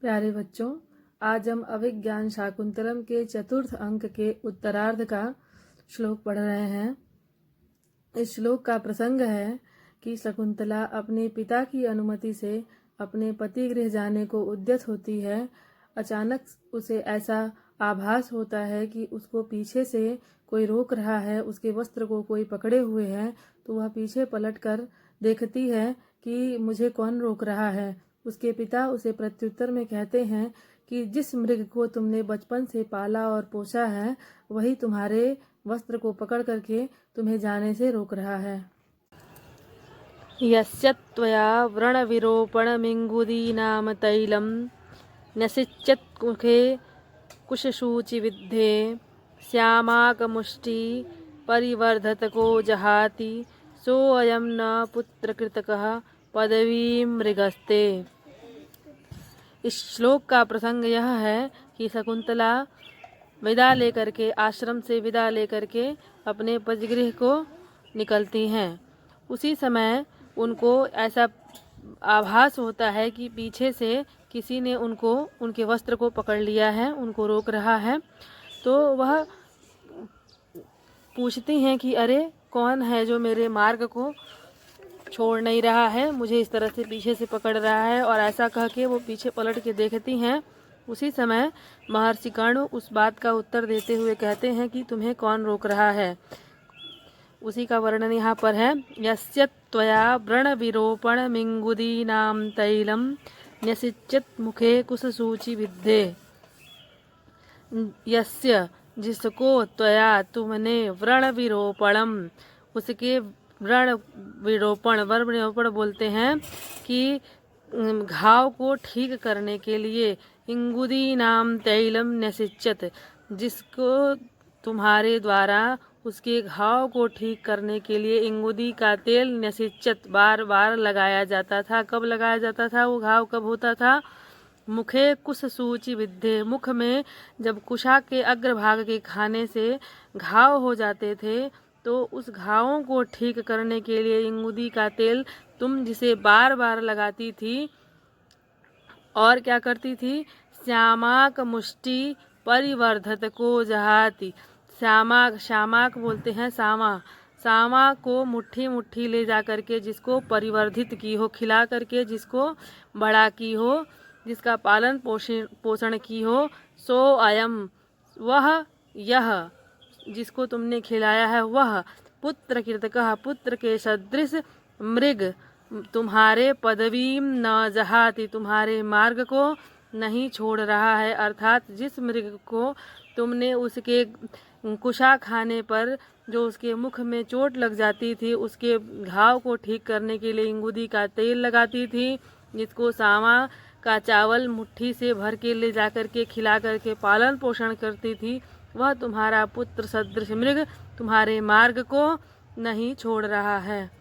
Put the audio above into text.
प्यारे बच्चों, आज हम अभिज्ञान शाकुंतलम के चतुर्थ अंक के उत्तरार्ध का श्लोक पढ़ रहे हैं। इस श्लोक का प्रसंग है कि शकुंतला अपने पिता की अनुमति से अपने पति गृह जाने को उद्यत होती है। अचानक उसे ऐसा आभास होता है कि उसको पीछे से कोई रोक रहा है, उसके वस्त्र को कोई पकड़े हुए है। तो वह पीछे पलटकर देखती है कि मुझे कौन रोक रहा है। उसके पिता उसे प्रत्युत्तर में कहते हैं कि जिस मृग को तुमने बचपन से पाला और पोसा है, वही तुम्हारे वस्त्र को पकड़ करके तुम्हें जाने से रोक रहा है। यस्य त्वया व्रणविरोपणमिङ्गुदीनाम तैलं न्यसिच्यत्मुखे कुशशूचिविद्धे श्यामाकमुष्टि परिवर्धतको जहाति सोऽयं न पुत्रकृतकः पदवीं मृगस्ते। इस श्लोक का प्रसंग यह है कि शकुंतला विदा लेकर के आश्रम से विदा लेकर के अपने पतिगृह को निकलती हैं। उसी समय उनको ऐसा आभास होता है कि पीछे से किसी ने उनको उनके वस्त्र को पकड़ लिया है, उनको रोक रहा है। तो वह पूछती हैं कि अरे कौन है जो मेरे मार्ग को छोड़ नहीं रहा है, मुझे इस तरह से पीछे से पकड़ रहा है। और ऐसा कह के वो पीछे पलट के देखती हैं। उसी समय महर्षि कर्ण उस बात का उत्तर देते हुए कहते हैं कि तुम्हें कौन रोक रहा है। उसी का वर्णन यहाँ पर है। यस्य त्वया व्रण विरोपण मिंगुदीनाम तैलम न्यसिच्यत मुखे कुशसूचि विद्धे। यस्य जिसको त्वया तुमने व्रण विरोपणम, उसके व्रण विरोपण बोलते हैं कि घाव को ठीक करने के लिए, इंगुदी नाम तैलम न्यसिच्यत, जिसको तुम्हारे द्वारा उसके घाव को ठीक करने के लिए इंगुदी का तेल न्यसिच्यत बार बार लगाया जाता था। कब लगाया जाता था? वो घाव कब होता था? मुखे कुश सूचि विद्धे, मुख में जब कुशा के अग्रभाग के खाने से घाव हो जाते थे, तो उस घावों को ठीक करने के लिए इंगुदी का तेल तुम जिसे बार बार लगाती थी और क्या करती थी? श्यामाक मुष्टि परिवर्धत को जहाती। श्यामाक बोलते हैं सामा को मुट्ठी मुट्ठी ले जा करके जिसको परिवर्धित की हो, खिला करके जिसको बड़ा की हो, जिसका पालन पोषण की हो, सो अयम, वह यह, जिसको तुमने खिलाया है वह, पुत्र कृतकः, पुत्र के सदृश, मृग तुम्हारे पदवीम न जहाति, तुम्हारे मार्ग को नहीं छोड़ रहा है। अर्थात जिस मृग को तुमने उसके कुशा खाने पर जो उसके मुख में चोट लग जाती थी, उसके घाव को ठीक करने के लिए इंगुदी का तेल लगाती थी, जिसको सामा का चावल मुट्ठी से भर के ले जाकर के खिला करके पालन पोषण करती थी, वह तुम्हारा पुत्र सदृश मृग तुम्हारे मार्ग को नहीं छोड़ रहा है।